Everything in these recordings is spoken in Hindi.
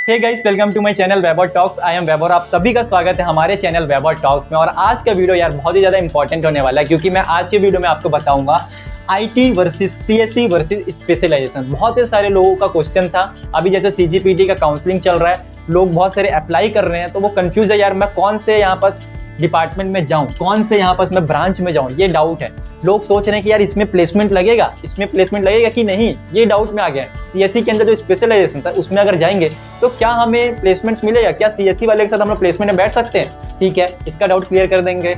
Hey guys, welcome to my channel Vaibhav talks. I am Vaibhav और आप सभी का स्वागत है हमारे चैनल वैभव टॉक्स में। और आज का वीडियो यार बहुत ही ज़्यादा इंपॉर्टेंट होने वाला है, क्योंकि मैं आज के वीडियो में आपको बताऊंगा IT versus CSC versus specialisation. बहुत ही सारे लोगों का क्वेश्चन था। अभी जैसे सीजीपीटी का काउंसलिंग चल रहा है, लोग बहुत सारे अप्लाई कर रहे हैं, तो वो कंफ्यूज है यार मैं कौन से यहाँ पर डिपार्टमेंट में जाऊँ, कौन से यहाँ पर मैं ब्रांच में जाऊँ, ये डाउट है। लोग सोच रहे हैं कि यार इसमें प्लेसमेंट लगेगा, इसमें प्लेसमेंट लगेगा कि नहीं, ये डाउट में आ गया है। सीएससी के अंदर जो स्पेशलाइजेशन था उसमें अगर जाएंगे तो क्या हमें प्लेसमेंट्स मिलेगा, क्या सीएससी वाले के साथ हम लोग प्लेसमेंट में बैठ सकते हैं? ठीक है, इसका डाउट क्लियर कर देंगे।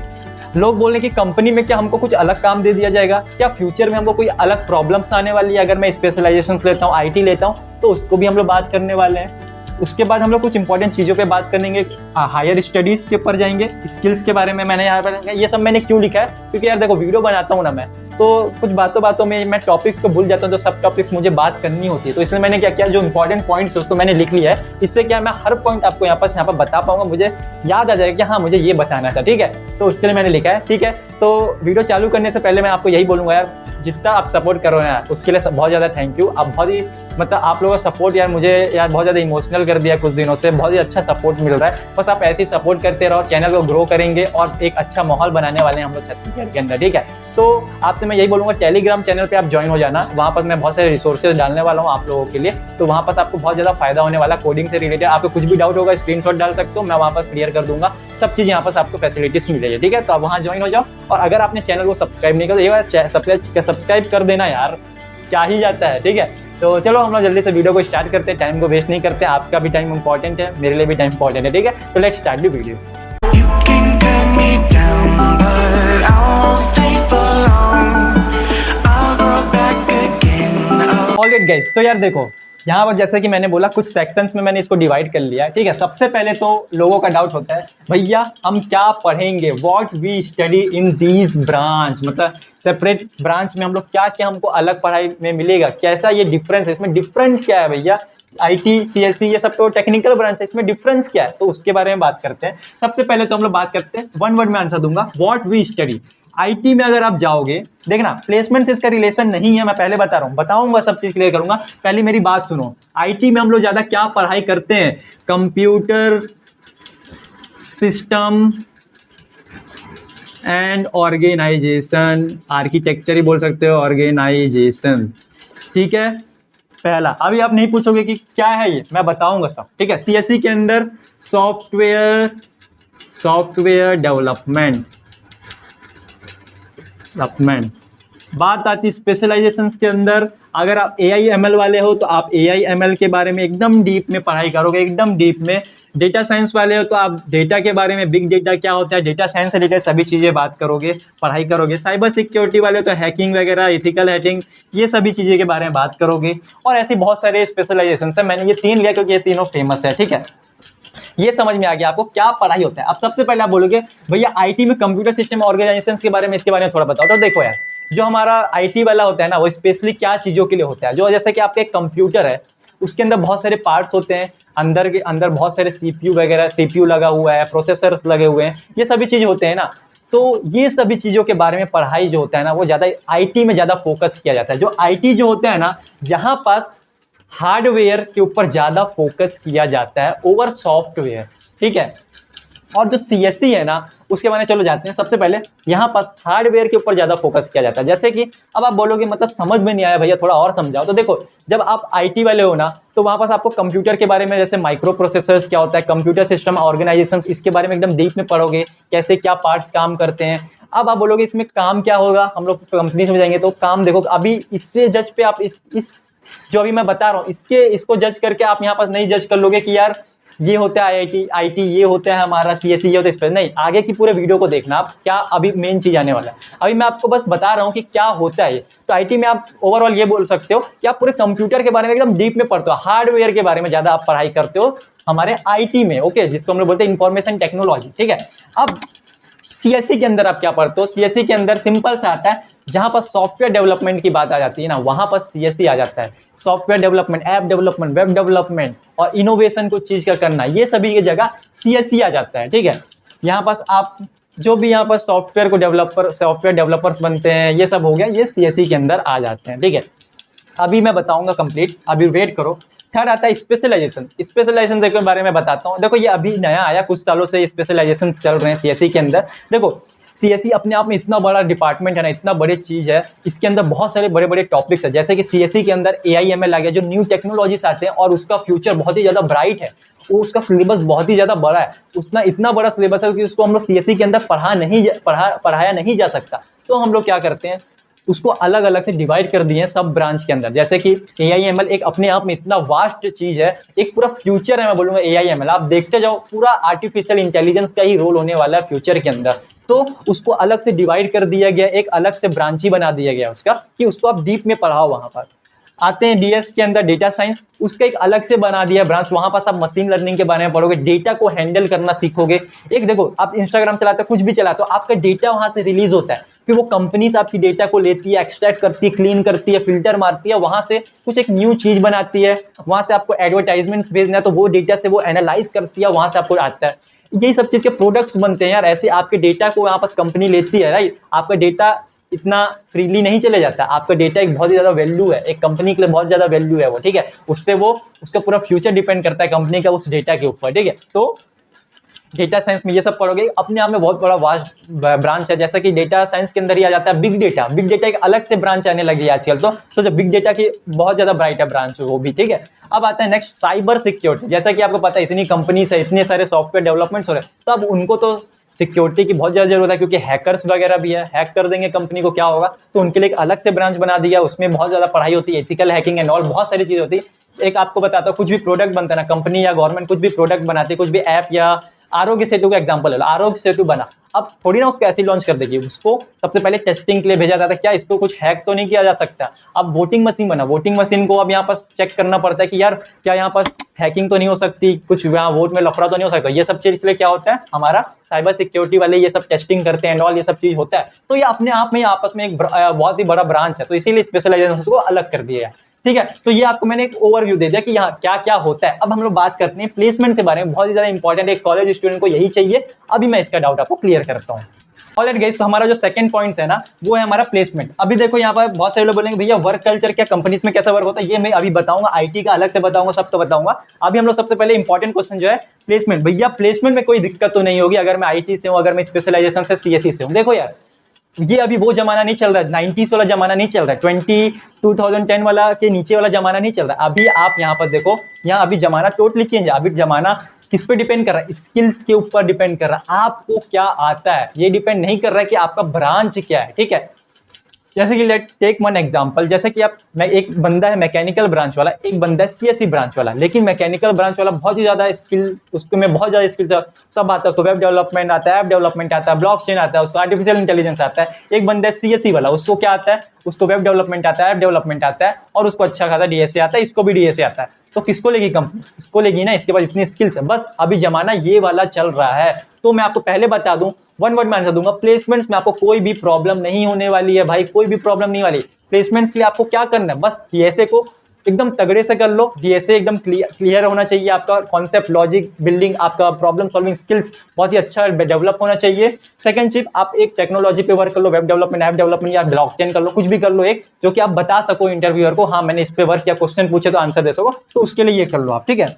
लोग बोल रहे हैं कि कंपनी में क्या हमको कुछ अलग काम दे दिया जाएगा, क्या फ्यूचर में हमको कोई अलग प्रॉब्लम्स आने वाली है अगर मैं स्पेशलाइजेशन लेता हूँ, आईटी लेता हूँ, तो उसको भी हम लोग बात करने वाले हैं। उसके बाद हम लोग कुछ इंपॉर्टेंट चीज़ों पे बात करेंगे, हायर स्टडीज़ के ऊपर जाएंगे, स्किल्स के बारे में मैंने यहाँ पर ये सब मैंने क्यों लिखा है, क्योंकि यार देखो वीडियो बनाता हूँ ना मैं, तो कुछ बातों में मैं टॉपिक को भूल जाता हूँ, तो सब टॉपिक्स मुझे बात करनी होती है, तो इसलिए मैंने क्या किया, जो इंपॉर्टेंट पॉइंट्स है उसको मैंने लिख लिया है। इससे क्या मैं हर पॉइंट आपको यहाँ पर बता पाऊंगा, मुझे याद आ जाएगा कि हाँ मुझे ये बताना था। ठीक है, तो उसके लिए मैंने लिखा है। ठीक है, तो वीडियो चालू करने से पहले मैं आपको यही बोलूँगा यार, जितना आप सपोर्ट कर रहे हैं यार उसके लिए बहुत ज़्यादा थैंक यू। आप बहुत ही आप लोगों का सपोर्ट यार मुझे यार बहुत ज़्यादा इमोशनल कर दिया कुछ दिनों से, बहुत ही अच्छा सपोर्ट मिल रहा है। बस आप ऐसे ही सपोर्ट करते रहो, चैनल को ग्रो करेंगे और एक अच्छा माहौल बनाने वाले हैं हम लोग छत्तीसगढ़ के अंदर। ठीक है, तो आपसे मैं यही बोलूँगा टेलीग्राम चैनल पे आप ज्वाइन हो जाना, वहाँ पर मैं बहुत सारे रिसोर्सेज डालने वाला हूँ आप लोगों के लिए, तो वहाँ पर आपको बहुत ज़्यादा फायदा होने वाला। कोडिंग से रिलेटेड आपको कुछ भी डाउट होगा स्क्रीनशॉट डाल सकते हो, मैं वहाँ पर क्लियर कर दूंगा, सब चीज़ यहाँ पर आपको फैसिलिटीज मिलेगी। ठीक है, तो आप वहाँ ज्वाइन हो जाओ। और अगर आपने चैनल को सब्सक्राइब नहीं किया तो ये सब्सक्राइब कर देना यार, क्या ही जाता है। ठीक है, तो चलो हम लोग जल्दी से वीडियो को स्टार्ट करते हैं, टाइम को वेस्ट नहीं करते। आपका भी टाइम इंपॉर्टेंट है, मेरे लिए भी टाइम इंपॉर्टेंट है। ठीक है, तो let's start the video. Alright guys, तो यार देखो यहाँ पर जैसे कि मैंने बोला कुछ सेक्शंस में मैंने इसको डिवाइड कर लिया है। ठीक है, सबसे पहले तो लोगों का डाउट होता है भैया हम क्या पढ़ेंगे, what we study in these branch, मतलब सेपरेट ब्रांच में हम लोग क्या क्या हमको अलग पढ़ाई में मिलेगा, कैसा ये डिफरेंस है, इसमें डिफरेंट क्या है भैया। आईटी सीएससी ये सब तो टेक्निकल ब्रांच है, इसमें डिफरेंस क्या है, तो उसके बारे में बात करते हैं। सबसे पहले तो हम लोग बात करते हैं, वन वर्ड में आंसर दूंगा, व्हाट वी स्टडी। आईटी में अगर आप जाओगे, देखना प्लेसमेंट से इसका रिलेशन नहीं है, मैं पहले बता रहा हूँ, बताऊंगा सब चीज क्लियर करूंगा, पहले मेरी बात सुनो। आईटी में हम लोग ज्यादा क्या पढ़ाई करते हैं, computer system and organisation, architecture ही बोल सकते हो, ऑर्गेनाइजेशन। ठीक है, पहला। अभी आप नहीं पूछोगे कि क्या है ये, मैं बताऊंगा सब। ठीक है, सीएससी के अंदर सॉफ्टवेयर डेवलपमेंट बात आती। स्पेशलाइजेशंस के अंदर अगर आप AI/ML वाले हो तो आप AI/ML के बारे में एकदम डीप में पढ़ाई करोगे, एकदम डीप में। डेटा साइंस वाले हो तो आप डेटा के बारे में, बिग डेटा क्या होता है, डेटा साइंस से रिलेटेड सभी चीज़ें बात करोगे, पढ़ाई करोगे। साइबर सिक्योरिटी वाले हो तो हैकिंग वगैरह, एथिकल हैकिंग, ये सभी चीज़ें के बारे में बात करोगे। और ऐसे बहुत सारे स्पेशलाइजेशन है, मैंने ये 3 लिया क्योंकि ये तीनों फेमस है। ठीक है, ये समझ में आ गया आपको क्या पढ़ाई होता है। अब सबसे पहले आप बोलोगे भैया आईटी में कंप्यूटर सिस्टम ऑर्गेनाइजेशन के बारे में, इसके बारे में थोड़ा बताओ। तो देखो यार, जो हमारा आईटी वाला होता है ना, वो स्पेशली क्या चीज़ों के लिए होता है, जो जैसे कि आपका एक कंप्यूटर है, उसके अंदर बहुत सारे पार्ट्स होते हैं, अंदर बहुत सारे सीपीयू वगैरह, सीपीयू लगा हुआ है, प्रोसेसर्स लगे हुए हैं, ये सभी चीज़ होते हैं ना। तो ये सभी चीज़ों के बारे में पढ़ाई जो होता है ना, वो ज़्यादा आईटी में ज़्यादा फोकस किया जाता है। जो आईटी जो होता है ना, यहाँ पास हार्डवेयर के ऊपर ज़्यादा फोकस किया जाता है ओवर सॉफ्टवेयर। ठीक है, और जो सीएससी है ना, उसके बारे में चलो जाते हैं। सबसे पहले यहाँ पास हार्डवेयर के ऊपर ज़्यादा फोकस किया जाता है। जैसे कि अब आप बोलोगे मतलब समझ में नहीं आया भैया, थोड़ा और समझाओ। तो देखो, जब आप आईटी वाले हो ना, तो वहाँ पास आपको कंप्यूटर के बारे में, जैसे माइक्रो प्रोसेसर्स क्या होता है, कंप्यूटर सिस्टम ऑर्गेनाइजेशन, इसके बारे में एकदम डीप में पढ़ोगे, कैसे क्या पार्ट्स काम करते हैं। अब आप बोलोगे इसमें काम क्या होगा, हम लोग कंपनीज में जाएंगे तो काम देखो। अभी इससे जज पे आप इस जो अभी मैं बता रहा हूँ इसको जज करके आप यहाँ पास नहीं जज कर लोगे कि यार ये होता है आईटी ये होता है हमारा सीएससी, ये होता है स्पेशल। नहीं, आगे की पूरे वीडियो को देखना आप, क्या अभी मेन चीज आने वाला है। अभी मैं आपको बस बता रहा हूँ कि क्या होता है। तो आईटी में आप ओवरऑल ये बोल सकते हो कि आप पूरे कंप्यूटर के बारे में एकदम डीप में पढ़ते हो, हार्डवेयर के बारे में ज्यादा आप पढ़ाई करते हो हमारे आईटी में। ओके, जिसको हम लोग बोलते हैं इंफॉर्मेशन टेक्नोलॉजी। ठीक है, अब सीएससी के अंदर आप क्या पढ़ते हो, सीएससी के अंदर सिंपल सा आता है, जहां पर सॉफ्टवेयर डेवलपमेंट की बात आ जाती है ना, वहां पर सीएससी आ जाता है। Software development, app development, web development और इनोवेशन कुछ चीज का करना, ये सभी की जगह सीएससी आ जाता है। ठीक है, यहाँ पास आप जो भी यहाँ पर सॉफ्टवेयर डेवलपर्स बनते हैं, ये सब हो गया, ये सीएससी के अंदर आ जाते हैं। ठीक है, अभी मैं बताऊंगा कंप्लीट, अभी वेट करो। थर्ड आता है स्पेशलाइजेशन। स्पेशलाइजेशन के बारे में बताता हूँ। देखो ये अभी नया आया, कुछ सालों से स्पेशलाइजेशन चल रहे हैं सीएसई के अंदर। देखो सीएसई अपने आप में इतना बड़ा डिपार्टमेंट है ना, इतना बड़ी चीज है, इसके अंदर बहुत सारे बड़े बड़े टॉपिक्स है। जैसे कि सीएसई के अंदर एआईएमएल आ गया, जो न्यू टेक्नोलॉजीज आते हैं और उसका फ्यूचर बहुत ही ज्यादा ब्राइट है। वो उसका सिलेबस बहुत ही ज्यादा बड़ा है, उसका इतना बड़ा सिलेबस है कि उसको हम लोग सीएसई के अंदर पढ़ाया नहीं जा सकता। तो हम लोग क्या करते हैं, उसको अलग अलग से डिवाइड कर दिए हैं सब ब्रांच के अंदर। जैसे कि एआईएमएल एक अपने आप में इतना वास्ट चीज है, एक पूरा फ्यूचर है। मैं बोलूंगा एआईएमएल आप देखते जाओ, पूरा आर्टिफिशियल इंटेलिजेंस का ही रोल होने वाला है फ्यूचर के अंदर। तो उसको अलग से डिवाइड कर दिया गया, एक अलग से ब्रांच ही बना दिया गया उसका, कि उसको आप डीप में पढ़ाओ। वहां पर आते हैं डीएस के अंदर डेटा साइंस, उसका एक अलग से बना दिया ब्रांच। वहां पर आप मशीन लर्निंग के बारे में पढ़ोगे, डेटा को हैंडल करना सीखोगे। एक देखो आप इंस्टाग्राम चलाते हो, कुछ भी चलाते हो, आपका डेटा वहां से रिलीज होता है, फिर वो कंपनीज आपकी डेटा को लेती है, एक्सट्रैक्ट करती है, क्लीन करती है, फिल्टर मारती है, वहां से कुछ एक न्यू चीज बनाती है। वहां से आपको एडवर्टाइजमेंट्स भेजना है तो वो डेटा से वो एनालाइज करती है, वहां से आपको आता है। यही सब चीज के प्रोडक्ट्स बनते हैं यार। ऐसे आपके डेटा को यहाँ पर कंपनी लेती है, राइट। आपका डेटा इतना फ्रीली नहीं चले जाता, आपका डेटा एक बहुत ही ज्यादा वैल्यू है, एक कंपनी के लिए बहुत ज्यादा वैल्यू है वो, ठीक है। उससे वो उसका पूरा फ्यूचर डिपेंड करता है कंपनी का उस डेटा के ऊपर, ठीक है। तो डेटा साइंस में ये सब पढ़ोगे, अपने आप में बहुत बड़ा वास्ट ब्रांच है। जैसा कि डेटा साइंस के अंदर ही आ जाता है बिग डेटा। बिग डेटा एक अलग से ब्रांच आने लगी है आजकल। तो सोचो बिग डेटा की बहुत ज्यादा ब्राइट है ब्रांच वो भी, ठीक है। अब आता है नेक्स्ट साइबर सिक्योरिटी। जैसा कि आपको पता है इतनी कंपनीज है, इतने सारे सॉफ्टवेयर डेवलपमेंट्स हो रहे हैं, तो अब उनको तो सिक्योरिटी की बहुत ज्यादा जरूरत है, क्योंकि हैकर्स वगैरह भी है, हैक कर देंगे कंपनी को, क्या होगा। तो उनके लिए एक अलग से ब्रांच बना दिया, उसमें बहुत ज्यादा पढ़ाई होती है, एथिकल हैकिंग एंड ऑल, बहुत सारी चीज होती है। एक आपको बताता हूँ, कुछ भी प्रोडक्ट बनता है ना, कंपनी या गवर्नमेंट कुछ भी प्रोडक्ट बनाती है, कुछ भी ऐप, या आरोग्य सेतु का एग्जांपल है, आरोग्य सेतु बना, अब थोड़ी ना उसको ऐसे लॉन्च कर देगी, उसको सबसे पहले टेस्टिंग के लिए भेजा जाता है, क्या इसको कुछ हैक तो नहीं किया जा सकता। अब वोटिंग मशीन बना, वोटिंग मशीन को अब यहाँ पर चेक करना पड़ता है कि यार क्या यहाँ पर हैकिंग तो नहीं हो सकती, कुछ यहाँ वोट में लफड़ा तो नहीं हो सकता। ये सब चीज इसलिए क्या होता है, हमारा साइबर सिक्योरिटी वाले ये सब टेस्टिंग करते हैं एंड ऑल, ये सब चीज होता है। तो ये अपने आप में आपस में एक बहुत ही बड़ा ब्रांच है, तो इसीलिए स्पेशलाइजेशन को अलग कर दिया है, ठीक है। तो ये आपको मैंने एक ओवरव्यू दे दिया कि यहाँ क्या क्या होता है। अब हम लोग बात करते हैं प्लेसमेंट के बारे में, बहुत ही ज्यादा इंपॉर्टेंट है, कॉलेज स्टूडेंट को यही चाहिए। अभी मैं इसका डाउट आपको क्लियर करता हूँ। ऑलराइट गाइस, तो हमारा जो सेकंड पॉइंट्स है ना, वो है हमारा प्लेसमेंट। अभी देखो यहाँ पर बहुत सारे लोग बोलेंगे भैया वर्क कल्चर क्या कंपनीज में कैसा वर्क होता है, ये मैं अभी बताऊंगा, आईटी का अलग से बताऊंगा, सब तो बताऊंगा। अभी हम लोग सबसे पहले इंपॉर्टेंट क्वेश्चन जो है प्लेसमेंट। भैया प्लेसमेंट में कोई दिक्कत तो नहीं होगी अगर मैं आईटी से हूँ, अगर मैं स्पेशलाइजेशन से सीएसई से हूँ। देखो यार, ये अभी वो जमाना नहीं चल रहा है, 90s वाला जमाना नहीं चल रहा है, 2010 वाला के नीचे वाला जमाना नहीं चल रहा है। अभी आप यहाँ पर देखो, यहाँ अभी जमाना टोटली चेंज है। अभी जमाना किस पे डिपेंड कर रहा है, स्किल्स के ऊपर डिपेंड कर रहा है, आपको क्या आता है। ये डिपेंड नहीं कर रहा है कि आपका ब्रांच क्या है, ठीक है। जैसे कि लेट टेक वन एग्जांपल, जैसे कि आप एक बंदा है मैकेनिकल ब्रांच वाला, एक बंदा है सीएसई ब्रांच वाला, लेकिन मैकेनिकल ब्रांच वाला बहुत ही ज्यादा स्किल, उसको में बहुत ज्यादा स्किल सब आता है, उसको वेब डेवलपमेंट आता है, ऐप डेवलपमेंट आता है, ब्लॉकचेन आता है, उसको आर्टिफिशियल इंटेलिजेंस आता है। एक बंदा है सीएसई वाला, उसको क्या आता है, उसको वेब डेवलपमेंट आता है, ऐप डेवलपमेंट आता है, और उसको अच्छा खासा डीएसए आता है, इसको भी डीएसए आता है। तो किसको लेगी कंपनी, इसको लेगी ना, इसके पास इतनी स्किल्स है। बस अभी जमाना ये वाला चल रहा है। तो मैं आपको पहले बता दूं, वन वर्ड में आंसर दूंगा, प्लेसमेंट्स में आपको कोई भी प्रॉब्लम नहीं होने वाली है भाई, कोई भी प्रॉब्लम नहीं वाली। प्लेसमेंट्स के लिए आपको क्या करना है, बस डीएसए को एकदम तगड़े से कर लो, डीएसए एकदम क्लियर होना चाहिए, आपका कॉन्सेप्ट, लॉजिक, बिल्डिंग, आपका प्रॉब्लम सॉल्विंग स्किल्स बहुत ही अच्छा डेवलप होना चाहिए। सेकंड चीज, आप एक टेक्नोलॉजी पे वर्क कर लो, वेब डेवलपमेंट, ऐप डेवलपमेंट या ब्लॉकचेन कर लो, कुछ भी कर लो एक, जो कि आप बता सको इंटरव्यूअर को, हाँ मैंने इस पे वर्क किया, क्वेश्चन पूछे तो आंसर दे सको, तो उसके लिए ये कर लो आप, ठीक है।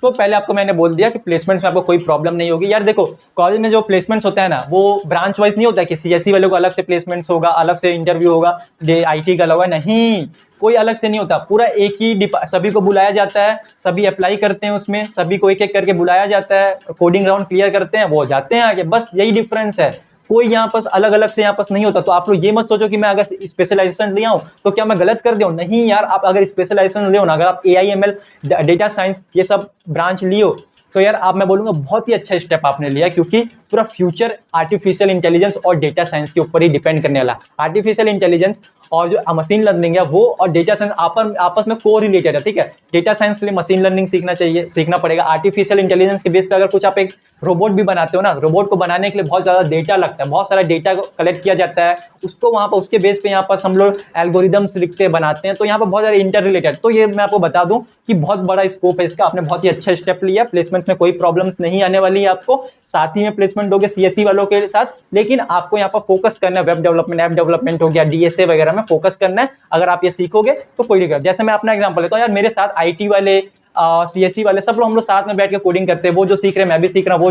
तो पहले आपको मैंने बोल दिया कि प्लेसमेंट्स में आपको कोई प्रॉब्लम नहीं होगी। यार देखो, कॉलेज में जो प्लेसमेंट्स होता है ना, वो ब्रांच वाइज नहीं होता है कि सीएसई वालों को अलग से प्लेसमेंट्स होगा, अलग से इंटरव्यू होगा, आईटी का अलग होगा, नहीं, कोई अलग से नहीं होता। पूरा एक ही सभी को बुलाया जाता है, सभी अप्लाई करते हैं उसमें, सभी को एक एक करके बुलाया जाता है, कोडिंग राउंड क्लियर करते हैं, वो जाते हैं आगे, बस यही डिफरेंस है। कोई यहाँ पर अलग अलग से यहाँ पर नहीं होता। तो आप लोग ये मत सोचो कि मैं अगर स्पेशलाइजेशन लिया हूँ तो क्या मैं गलत कर दिया हूँ, नहीं यार। आप अगर स्पेशलाइजेशन ले हो ना, अगर आप एआईएमएल, डेटा साइंस, ये सब ब्रांच लियो, तो यार आप, मैं बोलूंगा बहुत ही अच्छा स्टेप आपने लिया, क्योंकि पूरा फ्यूचर आर्टिफिशियल इंटेलिजेंस और डेटा साइंस के ऊपर ही डिपेंड करने वाला। आर्टिफिशियल इंटेलिजेंस और जो मशीन लर्निंग है वो, और डेटा साइंस आपस में को रिलेटेड है, ठीक है। डेटा साइंस के लिए मशीन लर्निंग सीखना पड़ेगा। आर्टिफिशियल इंटेलिजेंस के बेस पर अगर कुछ आप एक रोबोट भी बनाते हो ना, रोबोट को बनाने के लिए बहुत ज्यादा डेटा लगता है, बहुत सारा डेटा कलेक्ट किया जाता है, उसको वहां पर उसके बेस पे यहाँ पर हम लोग एल्गोरिदम्स लिखते बनाते हैं। तो यहाँ पर बहुत सारे इंटर रिलेटेड, तो ये मैं आपको बता दूं कि बहुत बड़ा स्कोप है इसका। आपने बहुत ही अच्छा स्टेप लिया, प्लेसमेंट्स में कोई प्रॉब्लम्स नहीं आने वाली है आपको। साथ ही में प्लेसमेंट प्लेसमेंट दोगे सीएससी वालों के साथ, लेकिन आपको यहाँ पर फोकस करना है वेब डेवलपमेंट, ऐप डेवलपमेंट हो गया, डीएसए वगैरह में फोकस करना है। अगर आप ये सीखोगे तो कोई दिक्कत। जैसे मैं अपना एग्जांपल लेता हूँ यार, मेरे साथ आईटी वाले, सीएससी वाले सब लोग, हम लोग साथ में बैठ के कोडिंग करते हैं। वो जो सीख रहे हैं मैं भी सीख रहा हूँ,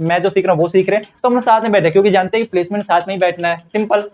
मैं जो सीख रहा हूँ वो सीख रहे हैं, तो हम लोग साथ में बैठे, क्योंकि जानते हैं कि प्लेसमेंट साथ में ही बैठना है, सिंपल।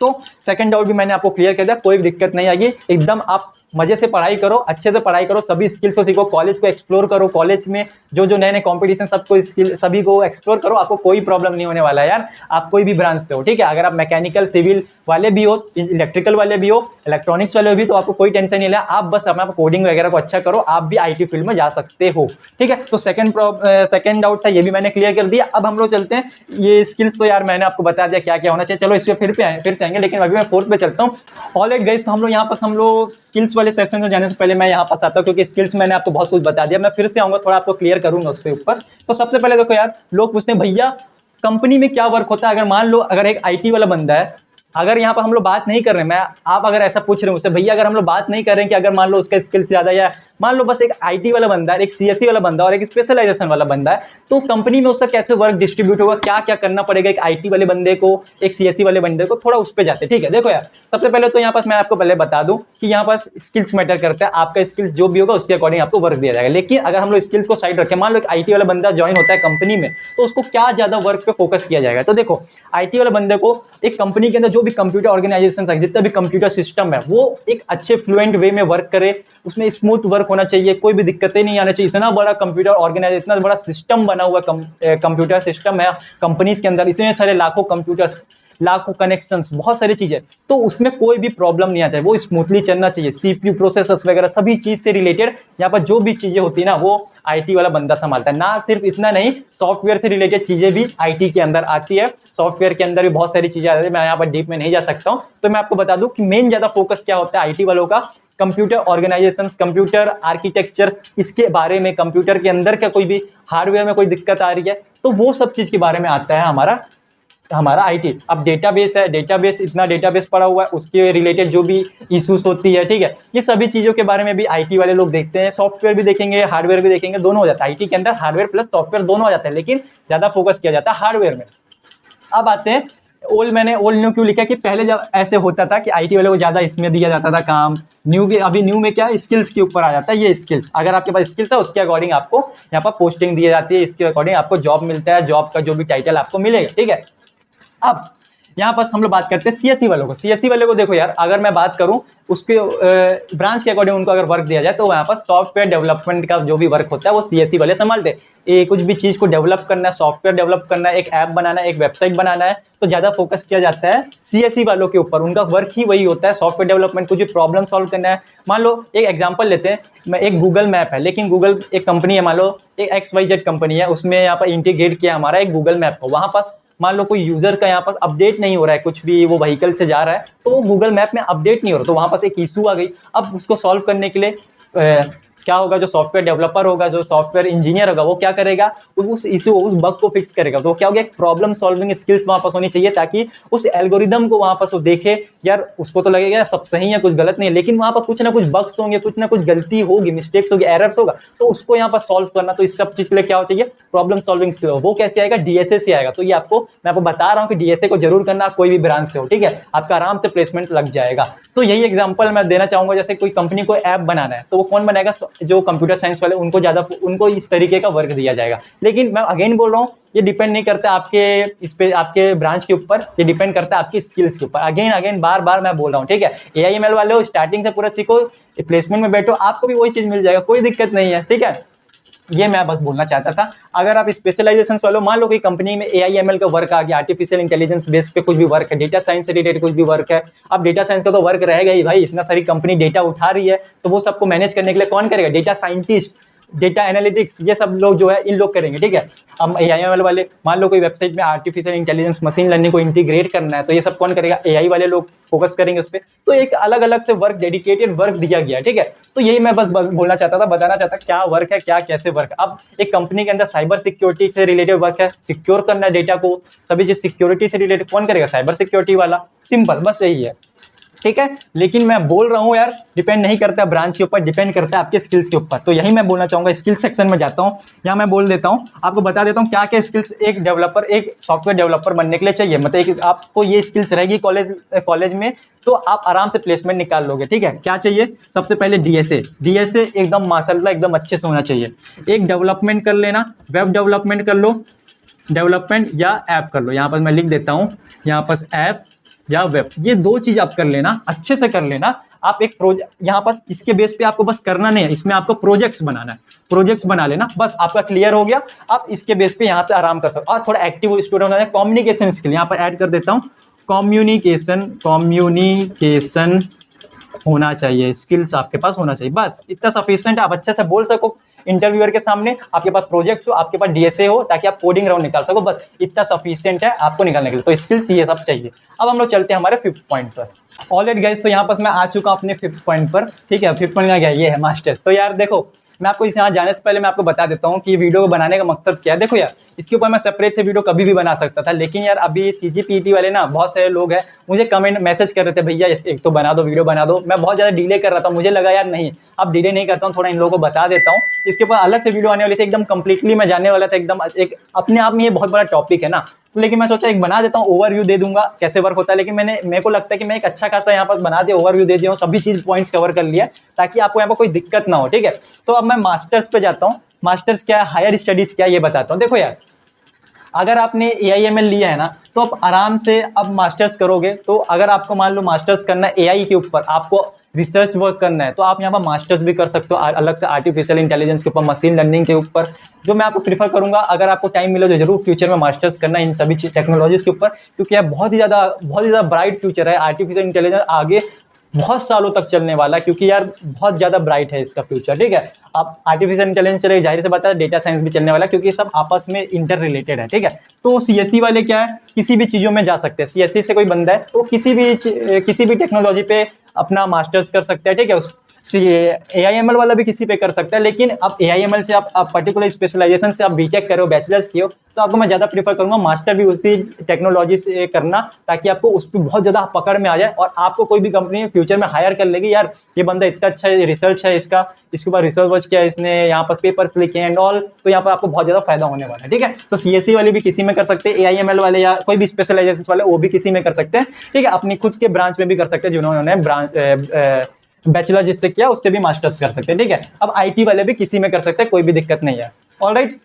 तो सेकंड डाउट भी मैंने आपको क्लियर कर दिया, कोई भी दिक्कत नहीं आएगी, एकदम आप मजे से पढ़ाई करो, अच्छे से पढ़ाई करो, सभी स्किल्स को सीखो, कॉलेज को एक्सप्लोर करो, कॉलेज में जो जो नए नए कॉम्पिटिशन सबको स्किल सभी को एक्सप्लोर करो, आपको कोई प्रॉब्लम नहीं होने वाला है यार। आप कोई भी ब्रांच से हो, ठीक है, अगर आप मैकेनिकल सिविल वाले भी हो, इलेक्ट्रिकल वाले भी हो, इलेक्ट्रॉनिक्स वाले भी, तो आपको कोई टेंशन नहीं है, आप बस अपना कोडिंग वगैरह को अच्छा करो, आप भी आईटी फील्ड में जा सकते हो, ठीक है। तो सेकंड डाउट था, ये भी मैंने क्लियर कर दिया। अब हम लोग चलते हैं, ये स्किल्स तो यार मैंने आपको बता दिया क्या क्या होना चाहिए, चलो इस पर फिर से आएंगे, लेकिन अभी मैं फोर्थ पे चलता हूँ। ऑलराइट गाइस, तो हम लोग स्किल्स वाले सेक्शन में जाने से पहले मैं यहाँ पास आता हूँ, क्योंकि स्किल्स मैंने आपको बहुत कुछ बता दिया, मैं फिर से आऊंगा, थोड़ा आपको क्लियर करूंगा उसके ऊपर। तो सबसे पहले देखो यार, लोग पूछते हैं भैया कंपनी में क्या वर्क होता है। अगर मान लो अगर एक आईटी वाला बंदा है, अगर यहाँ पर हम लोग बात नहीं कर रहे हैं, आप अगर ऐसा पूछ रहे हो मुझसे भैया, अगर हम लोग बात नहीं कर रहे हैं कि अगर मान लो उसका स्किल्स ज्यादा, या मान लो बस एक आईटी वाला बंदा है, एक सीएससी वाला बंदा और एक स्पेशलाइजेशन वाला बंदा है, तो कंपनी में उसका कैसे वर्क डिस्ट्रीब्यूट होगा, क्या क्या करना पड़ेगा एक आईटी वाले बंदे को, एक सीएससी वाले बंदे को, थोड़ा उस पर जाते हैं, ठीक है। देखो यार, सबसे पहले तो यहाँ पास मैं आपको पहले बता दूं कि यहाँ पास स्किल्स मैटर करता है, आपका स्किल्स जो भी होगा उसके अकॉर्डिंग आपको वर्क दिया जाएगा। लेकिन अगर हम लोग स्किल्स को साइड रखें, मान लो एक आईटी वाला बंदा ज्वाइन होता है कंपनी में, तो उसको क्या ज्यादा वर्क पे फोकस किया जाएगा। तो देखो, आईटी वाले बंदे को एक कंपनी के अंदर जो भी कंप्यूटर ऑर्गेनाइजेशन है, जितना भी कंप्यूटर सिस्टम है, वो एक अच्छे फ्लुएंट वे में वर्क करे, उसमें स्मूथ वर्क होना चाहिए, कोई भी दिक्कतें नहीं आना चाहिए। इतना बड़ा कंप्यूटर ऑर्गेनाइजेशन, इतना बड़ा सिस्टम बना हुआ कंप्यूटर सिस्टम है कंपनीज के अंदर, इतने सारे लाखों कंप्यूटर्स, लाखों कनेक्शंस, बहुत सारी चीजें, तो उसमें कोई भी प्रॉब्लम नहीं आना चाहिए, वो स्मूथली चलना चाहिए। सीपीयू प्रोसेसर्स वगैरह सभी चीज से रिलेटेड यहाँ पर जो भी चीजें होती है ना, वो आईटी वाला बंदा संभालता है। ना सिर्फ इतना नहीं, सॉफ्टवेयर से रिलेटेड चीजें भी आईटी के अंदर आती है, सॉफ्टवेयर के अंदर भी बहुत सारी चीजें आती है, मैं यहाँ पर डीप में नहीं जा सकता हूँ। तो मैं आपको बता दूं कि मेन ज्यादा फोकस क्या होता है आईटी वालों का, कंप्यूटर ऑर्गेनाइजेशन, कंप्यूटर आर्किटेक्चर्स, इसके बारे में, कंप्यूटर के अंदर का कोई भी हार्डवेयर में कोई दिक्कत आ रही है, तो वो सब चीज के बारे में आता है हमारा आईटी। अब डेटाबेस है, डेटाबेस, इतना डेटाबेस पड़ा हुआ है, उसके रिलेटेड जो भी इश्यूज होती है, ठीक है, ये सभी चीजों के बारे में भी आईटी वाले लोग देखते हैं। सॉफ्टवेयर भी देखेंगे, हार्डवेयर भी देखेंगे, दोनों हो जाता है आईटी के अंदर, हार्डवेयर प्लस सॉफ्टवेयर दोनों आ जाता है, लेकिन ज्यादा फोकस किया जाता है हार्डवेयर में। अब आते हैं, मैंने ओल्ड न्यू क्यों लिखा कि पहले जब ऐसे होता था कि आईटी वाले को ज्यादा इसमें दिया जाता था काम, न्यू के, अभी न्यू में क्या स्किल्स के ऊपर आ जाता है। ये स्किल्स, अगर आपके पास स्किल्स है उसके अकॉर्डिंग आपको यहाँ पर पोस्टिंग दी जाती है, इसके अकॉर्डिंग आपको जॉब मिलता है, जॉब का जो भी टाइटल आपको मिलेगा, ठीक है। अब यहाँ पर हम लोग बात करते हैं सीएससी वालों को। सीएससी वाले को देखो यार, अगर मैं बात करूं उसके ब्रांच के अकॉर्डिंग उनको अगर वर्क दिया जाए, तो यहाँ पर सॉफ्टवेयर डेवलपमेंट का जो भी वर्क होता है वो सीएससी वाले संभालते हैं। कुछ भी चीज को डेवलप करना है, सॉफ्टवेयर डेवलप करना है, एक ऐप बनाना है, एक वेबसाइट बनाना है, तो ज्यादा फोकस किया जाता है सीएससी वालों के ऊपर। उनका वर्क ही वही होता है, सॉफ्टवेयर डेवलपमेंट, कुछ भी प्रॉब्लम सॉल्व करना है। मान लो एक एग्जाम्पल लेते हैं, मैं एक गूगल मैप है, लेकिन गूगल एक कंपनी है, मान लो एक XYZ कंपनी है, उसमें यहाँ पर इंटीग्रेट किया हमारा एक गूगल मैप को। वहां पास मान लो कोई यूजर का यहाँ पर अपडेट नहीं हो रहा है, कुछ भी वो व्हीकल से जा रहा है, तो वो गूगल मैप में अपडेट नहीं हो रहा, तो वहां पास एक इशू आ गई। अब उसको सॉल्व करने के लिए क्या होगा, जो सॉफ्टवेयर डेवलपर होगा, जो सॉफ्टवेयर इंजीनियर होगा, वो क्या करेगा, उस इशू, उस बग को फिक्स करेगा। तो क्या हो गया, एक प्रॉब्लम सॉल्विंग स्किल्स वहां पास होनी चाहिए, ताकि उस एल्गोरिदम को वहां पास वो देखे, यार उसको तो लगेगा सब सही है, कुछ गलत नहीं है, लेकिन वहां पर कुछ ना कुछ बग्स होंगे, कुछ ना कुछ गलती होगी, मिस्टेक्स होगी, एरर्स होगा, तो उसको यहाँ पर सॉल्व करना। तो इस सब चीज के लिए क्या हो चाहिए, प्रॉब्लम सॉल्विंग स्किल। वो कैसे आएगा, डीएसए से आएगा। तो ये मैं आपको बता रहा हूँ कि डीएसए को जरूर करना, कोई भी ब्रांच से हो, ठीक है, आपका आराम से प्लेसमेंट लग जाएगा। तो यही एग्जाम्पल मैं देना चाहूंगा, जैसे कोई कंपनी को ऐप बनाना है, तो वो कौन बनाएगा, जो कंप्यूटर साइंस वाले, उनको इस तरीके का वर्क दिया जाएगा। लेकिन मैं अगेन बोल रहा हूँ, ये डिपेंड नहीं करता आपके ब्रांच के ऊपर, ये डिपेंड करता है आपकी स्किल्स के ऊपर। अगेन बार मैं बोल रहा हूँ, ठीक है। AIML वाले हो, स्टार्टिंग से पूरा सीखो, प्लेसमेंट में बैठो, आपको भी वही चीज मिल जाएगा, कोई दिक्कत नहीं है, ठीक है। ये मैं बस बोलना चाहता था। अगर आप स्पेशलाइजेशन वालों, मान लो कि कंपनी में AIML का वर्क आ गया, आर्टिफिशियल इंटेलिजेंस बेस पे कुछ भी वर्क है, डेटा साइंस से रिलेटेड कुछ भी वर्क है, अब डेटा साइंस का तो वर्क रहेगा ही भाई, इतना सारी कंपनी डेटा उठा रही है, तो वो सबको मैनेज करने के लिए कौन करेगा, डेटा साइंटिस्ट, डेटा एनालिटिक्स, ये सब लोग जो है इन लोग करेंगे, ठीक है। अब AIML वाले, मान लो कोई वेबसाइट में आर्टिफिशियल इंटेलिजेंस, मशीन लर्निंग को इंटीग्रेट करना है, तो ये सब कौन करेगा, AI वाले लोग फोकस करेंगे उस पर। तो एक अलग अलग से वर्क, डेडिकेटेड वर्क दिया गया, ठीक है। तो यही मैं बस बोलना चाहता था, बताना चाहता क्या वर्क है, क्या कैसे वर्क। अब एक कंपनी के अंदर साइबर सिक्योरिटी से रिलेटेड वर्क है, सिक्योर करना है डेटा को, सभी चीज सिक्योरिटी से रिलेटेड, कौन करेगा, साइबर सिक्योरिटी वाला, सिंपल, बस यही है। ठीक है। लेकिन मैं बोल रहा हूँ यार, डिपेंड नहीं करता ब्रांच के ऊपर, डिपेंड करता है आपके स्किल्स के ऊपर। तो यही मैं बोलना चाहूँगा। स्किल्स सेक्शन में जाता हूँ, यहाँ मैं बोल देता हूँ, आपको बता देता हूँ क्या क्या स्किल्स एक डेवलपर, एक सॉफ्टवेयर डेवलपर बनने के लिए चाहिए। मतलब एक आपको ये स्किल्स रहेगी कॉलेज में, तो आप आराम से प्लेसमेंट निकाल लोगे। ठीक है, क्या चाहिए? सबसे पहले डीएसए एकदम माशाल्लाह एकदम अच्छे से होना चाहिए। एक डेवलपमेंट कर लेना, वेब डेवलपमेंट कर लो, डेवलपमेंट या ऐप कर लो। यहाँ पर मैं लिख देता हूँ, यहाँ पर ऐप या वेब, ये दो चीज आप कर लेना, अच्छे से कर लेना। आप एक प्रोजेक्ट यहाँ पर इसके बेस पे आपको बस करना नहीं है, इसमें आपको प्रोजेक्ट्स बनाना है, प्रोजेक्ट्स बना लेना, बस आपका क्लियर हो गया। आप इसके बेस पे यहाँ पे आराम कर सकते हो। और थोड़ा एक्टिव स्टूडेंट होना है, कम्युनिकेशन स्किल यहाँ पर ऐड कर देता हूँ, कम्युनिकेशन होना चाहिए, स्किल्स आपके पास होना चाहिए, बस इतना सफिशिएंट है। आप अच्छे से बोल सको इंटरव्यूअर के सामने, आपके पास प्रोजेक्ट्स हो, आपके पास डीएसए हो, ताकि आप कोडिंग राउंड निकाल सको, बस इतना सफिशिएंट है आपको निकालने के लिए। तो स्किल्स ये सब चाहिए। अब हम लोग चलते हैं हमारे 5th पॉइंट पर। ऑलराइट गाइस, तो यहाँ पर मैं आ चुका हूँ अपने 5th पॉइंट पर। ठीक है, 5th पॉइंट का क्या, ये है मास्टर्स। तो यार देखो, मैं आपको इस यहाँ जाने से पहले मैं आपको बता देता हूँ कि वीडियो को बनाने का मकसद क्या है। देखो यार, इसके ऊपर मैं सेपरेट से वीडियो कभी भी बना सकता था, लेकिन यार अभी सीजीपीटी वाले ना बहुत सारे लोग हैं मुझे कमेंट मैसेज कर रहे थे, भैया एक तो बना दो, वीडियो बना दो। मैं बहुत ज़्यादा डिले कर रहा था, मुझे लगा यार नहीं, अब डिले नहीं करता हूँ, थोड़ा इन लोगों को बता देता हूँ। इसके ऊपर अलग से वीडियो आने वाली थी, एकदम कंप्लीटली मैं जानने वाला था, एकदम एक अपने आप में ये बहुत बड़ा टॉपिक है ना। तो लेकिन मैं सोचा एक बना देता हूँ, ओवरव्यू दे दूंगा कैसे वर्क होता है। लेकिन मेरे को लगता है कि मैं एक अच्छा खासा यहाँ पर बना दिया, ओवरव्यू दे दिया हूँ, सभी चीज पॉइंट्स कवर कर लिया, ताकि आपको यहाँ पर कोई दिक्कत ना हो। ठीक है, तो अब मैं मास्टर्स पे जाता हूँ। मास्टर्स क्या है, हायर स्टडीज क्या है, ये बताता हूँ। देखो यार, अगर आपने AIML लिया है ना, तो आप आराम से अब मास्टर्स करोगे। तो अगर आपको मान लो मास्टर्स करना है AI के ऊपर, आपको रिसर्च वर्क करना है, तो आप यहाँ पर मास्टर्स भी कर सकते हो अलग से, आर्टिफिशियल इंटेलिजेंस के ऊपर, मशीन लर्निंग के ऊपर। जो मैं आपको प्रीफर करूंगा, अगर आपको टाइम मिले तो जरूर फ्यूचर में मास्टर्स करना इन सभी टेक्नोलॉजीज के ऊपर, क्योंकि यह बहुत ही ज़्यादा ब्राइट फ्यूचर है। आर्टिफिशियल इंटेलिजेंस आगे बहुत सालों तक चलने वाला है, क्योंकि यार बहुत ज़्यादा ब्राइट है इसका फ्यूचर। ठीक है, अब आर्टिफिशियल इंटेलिजेंस चलेगी, जाहिर से बात है डेटा साइंस भी चलने वाला है, क्योंकि सब आपस में इंटर रिलेटेड है। ठीक है, तो CSE वाले क्या है, किसी भी चीज़ों में जा सकते हैं। CSE से कोई बंदा है तो किसी भी टेक्नोलॉजी पे अपना मास्टर्स कर सकता है। ठीक है, AIML वाला भी किसी पे कर सकता है। लेकिन अब AIML से आप पर्टिकुलर स्पेशलाइजेशन से आप बीटेक करो, बैचलर्स किए हो, तो आपको मैं ज़्यादा प्रीफर करूंगा मास्टर भी उसी टेक्नोलॉजी से करना, ताकि आपको उस पर बहुत ज़्यादा पकड़ में आ जाए, और आपको कोई भी कंपनी फ्यूचर में हायर कर लेगी, यार ये बंदा इतना अच्छा रिसर्च है इसका, इसके ऊपर रिसर्च वर्च किया इसने, यहाँ पर पेपर लिखे एंड ऑल, तो यहाँ पर आपको बहुत ज़्यादा फायदा होने वाला है। ठीक है, तो CSE वाले भी किसी में कर सकते हैं, AIML वाले या कोई भी स्पेशलाइजेशन वाले वो भी किसी में कर सकते हैं। ठीक है, अपनी खुद के ब्रांच में भी कर सकते हैं, जिन्होंने ब्रांच बैचलर जिससे किया उससे भी मास्टर्स कर सकते हैं। ठीक है, अब IT वाले भी किसी में कर सकते हैं, कोई भी दिक्कत नहीं है। ऑलराइट,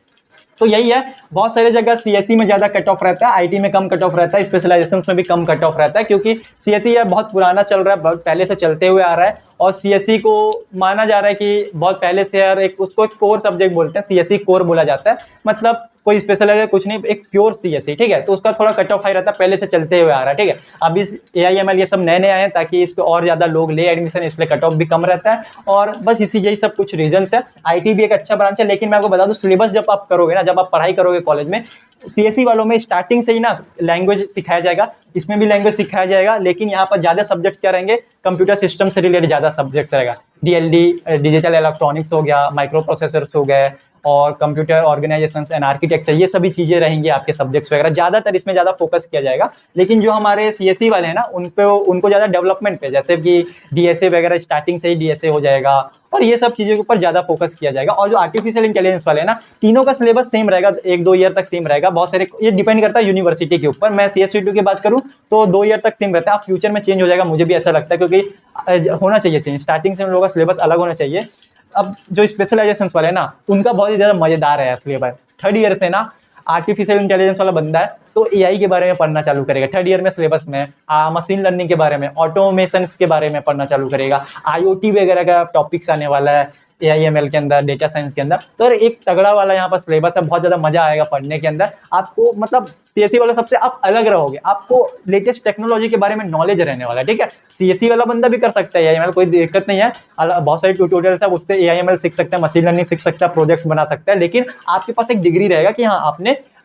तो यही है, बहुत सारी जगह CSE में ज़्यादा कट ऑफ रहता है, IT में कम कट ऑफ रहता है, स्पेशलाइजेशन में भी कम कट ऑफ रहता है, क्योंकि CSE यार बहुत पुराना चल रहा है, बहुत पहले से चलते हुए आ रहा है, और CSE को माना जा रहा है कि बहुत पहले से यार उसको एक कोर सब्जेक्ट बोलते हैं, CSE कोर बोला जाता है, मतलब कोई स्पेशलाइजेशन कुछ नहीं, एक प्योर CSE। ठीक है, तो उसका थोड़ा कट ऑफ हाई रहता है, पहले से चलते हुए आ रहा है। ठीक है, अब इस AIML ये सब नए आए हैं, ताकि इसको और ज़्यादा लोग ले एडमिशन, इसलिए कट ऑफ भी कम रहता है, और बस यही सब कुछ रीजंस है। IT भी एक अच्छा ब्रांच है, लेकिन मैं आपको बता दूं, सिलेबस जब आप करोगे ना, जब आप पढ़ाई करोगे कॉलेज में, CSE वालों में स्टार्टिंग से ही ना लैंग्वेज सिखाया जाएगा, इसमें भी लैंग्वेज सिखाया जाएगा, लेकिन यहाँ पर ज़्यादा सब्जेक्ट्स क्या रहेंगे, कंप्यूटर सिस्टम से रिलेटेड ज़्यादा सब्जेक्ट्स रहेगा। DLD डिजिटल इलेक्ट्रॉनिक्स हो गया, माइक्रो प्रोसेसर्स हो गए, और कंप्यूटर ऑर्गेनाइजेशन एंड आर्किटेक्चर, ये सभी चीज़ें रहेंगी आपके सब्जेक्ट्स वगैरह, ज़्यादातर इसमें ज़्यादा फोकस किया जाएगा। लेकिन जो हमारे CSE वाले हैं ना, उनको ज़्यादा डेवलपमेंट पे, जैसे कि DSA वगैरह, स्टार्टिंग से ही DSA हो जाएगा, और ये सब चीज़ों के ऊपर ज़्यादा फोकस किया जाएगा। और जो आर्टिफिशियल इंटेलिजेंस वाले हैं ना, तीनों का सिलेबस सेम रहेगा, 1-2 ईयर तक सेम रहेगा। बहुत सारे ये डिपेंड करता है यूनिवर्सिटी के ऊपर। मैं CSE2 की बात करूँ तो 2 ईयर तक सेम रहता है, अब फ्यूचर में चेंज हो जाएगा, मुझे भी ऐसा लगता है, क्योंकि होना चाहिए चेंज, स्टार्टिंग से उन लोगों का सिलेबस अलग होना चाहिए। अब जो स्पेशलाइजेशन वाले हैं ना, उनका बहुत ही ज़्यादा मज़ेदार है सिलेबस। 3rd ईयर से ना आर्टिफिशियल इंटेलिजेंस वाला बंदा है तो AI के बारे में पढ़ना चालू करेगा। 3rd ईयर में सिलेबस में मशीन लर्निंग के बारे में, ऑटोमेशन के बारे में पढ़ना चालू करेगा, IoT वगैरह का टॉपिक्स आने वाला है AIML के अंदर, डेटा साइंस के अंदर। तो एक तगड़ा वाला यहाँ पर सिलेबस है, बहुत ज़्यादा मजा आएगा पढ़ने के अंदर आपको। मतलब CSE वाला सबसे आप अलग रहोगे, आपको लेटेस्ट टेक्नोलॉजी के बारे में नॉलेज रहने वाला है। ठीक है, CSE वाला बंदा भी कर सकता है AIML, कोई दिक्कत नहीं है, बहुत सारे ट्यूटोरियल्स है, उससे AIML सीख सकता है, मशीन लर्निंग सीख सकता है, प्रोजेक्ट्स बना सकता है। लेकिन आपके पास एक डिग्री रहेगा कि हाँ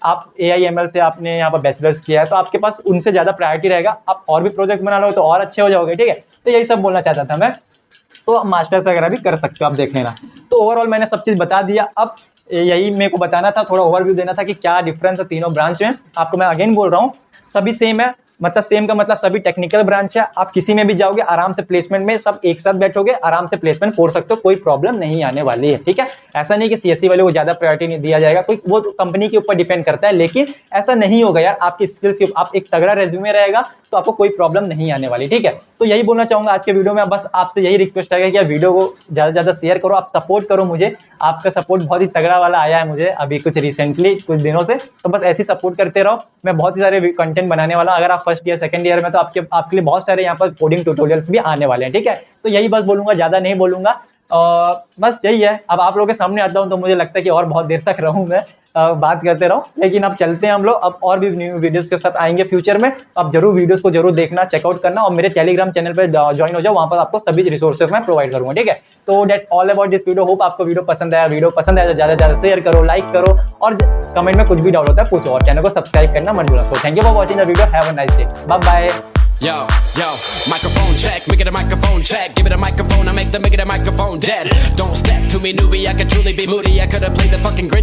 आप AIML से आपने यहाँ पर बैचलर्स किया है, तो आपके पास उनसे ज़्यादा प्रायोरिटी रहेगा, आप और भी प्रोजेक्ट बना लो तो और अच्छे हो जाओगे। ठीक है, तो यही सब बोलना चाहता था मैं। तो आप मास्टर्स वगैरह भी कर सकते हो, आप देख लेना। तो ओवरऑल मैंने सब चीज़ बता दिया। अब यही मेरे को बताना था, थोड़ा ओवरव्यू देना था कि क्या डिफरेंस है तीनों ब्रांच में। आपको मैं अगेन बोल रहा हूँ, सभी सेम है, मतलब सेम का मतलब सभी टेक्निकल ब्रांच है, आप किसी में भी जाओगे आराम से प्लेसमेंट में सब एक साथ बैठोगे, आराम से प्लेसमेंट फोड़ सकते हो, कोई प्रॉब्लम नहीं आने वाली है। ठीक है, ऐसा नहीं कि सीएससी वाले को ज्यादा प्रायोरिटी नहीं दिया जाएगा, कोई वो कंपनी के ऊपर डिपेंड करता है, लेकिन ऐसा नहीं होगा यार, आपकी स्किल्स, आप एक तगड़ा रेज्यूमे रहेगा तो आपको कोई प्रॉब्लम नहीं आने वाली। ठीक है, तो यही बोलना चाहूंगा आज के वीडियो में। बस आपसे यही रिक्वेस्ट है कि आप वीडियो को ज्यादा से ज्यादा शेयर करो, आप सपोर्ट करो मुझे, आपका सपोर्ट बहुत ही तगड़ा वाला आया है मुझे अभी कुछ रिसेंटली कुछ दिनों से, तो बस ऐसे सपोर्ट करते रहो। मैं बहुत ही सारे कंटेंट बनाने वाला, अगर आप फर्स्ट ईयर सेकंड ईयर में, तो आपके लिए बहुत सारे यहाँ पर कोडिंग ट्यूटोरियल्स भी आने वाले हैं। ठीक है, तो यही बस बोलूंगा, ज्यादा नहीं बोलूंगा, बस यही है। अब आप लोगों के सामने आता हूँ तो मुझे लगता है कि और बहुत देर तक रहूँ मैं, बात करते रहो, लेकिन अब चलते हैं हम लोग, अब और भी न्यू वीडियोस के साथ आएंगे फ्यूचर में। अब जरूर वीडियोस को जरूर देखना, चेकआउट करना, और मेरे टेलीग्राम चैनल पर ज्वाइन हो जाओ, वहां पर आपको सभी रिसोर्सेज मैं प्रोवाइड करूंगा। ठीक है, तो that's all about this video. Hope आपको वीडियो पसंद आया तो ज्यादा से ज्यादा शेयर करो, लाइक करो, और कमेंट में कुछ भी डाउट होता है पूछो, और चैनल को सब्सक्राइब करना मत भूलना। So thank you for watching the video, have a nice day, bye bye. Yo, microphone check, make it a microphone check. Give it a microphone, I make it a microphone dead. Don't step to me, newbie, I could truly be moody. I could have played the fucking Grinch.